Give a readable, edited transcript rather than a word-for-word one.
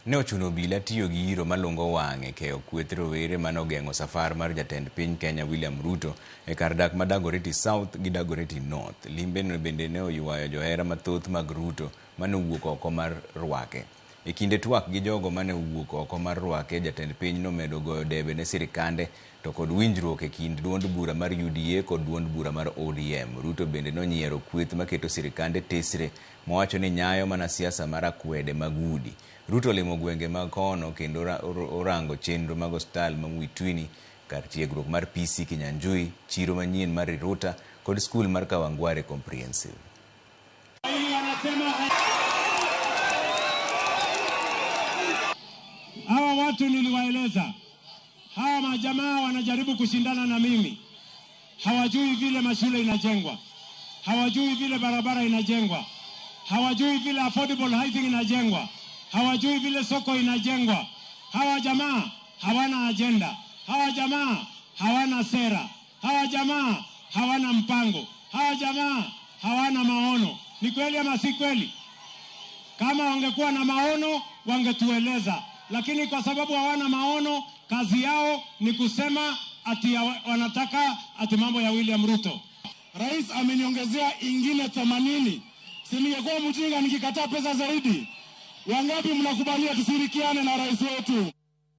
ne ochuno obila tiyo gi iro malungo wang'e keyo kweth rowere manogeng'o safar mar jatend piny Kenya William Ruto e kar dak ma Dagoretti South gi Dagoretti North. Limbe no bende ne oywayo johera mathoth mag Ruto mane owuok oko mar rwake. E kinde twak gi jogo mane owuok oko mar rwake, jatend piny nomedo goyo debe ne sirikande to kod winjruok e kind duond bura mar UDA kod duond bura mar ODM. Ruto bende nonyiero kweth maketo sirikande tesre, mowacho ni nyayo mana siasa mar akwede mag udi. Ruto limo gwenge mag kono kendo orango chenro mag ostal ma Mwituni, kar tiegruok mar PC Kinyanjui, chiro manyien mar Riruta kod skul mar Kawangware Comprehensive. Hawa watu niliwaeleza, hawa majamaa wanajaribu kushindana na mimi. Hawajui vile mashule inajengwa, hawajui vile barabara inajengwa, hawajui vile affordable housing inajengwa, hawajui vile soko inajengwa. Hawa jamaa hawana agenda, hawa jamaa hawana sera, hawa jamaa hawana mpango, hawa jamaa hawana maono. Ni kweli ama si kweli? Kama wangekuwa na maono wangetueleza, lakini kwa sababu hawana maono, kazi yao ni kusema ati wanataka ati mambo ya William Ruto. Rais ameniongezea ingine 80. Si ningekuwa mjinga nikikataa pesa zaidi? Wangapi mnakubalia tushirikiane na rais wetu?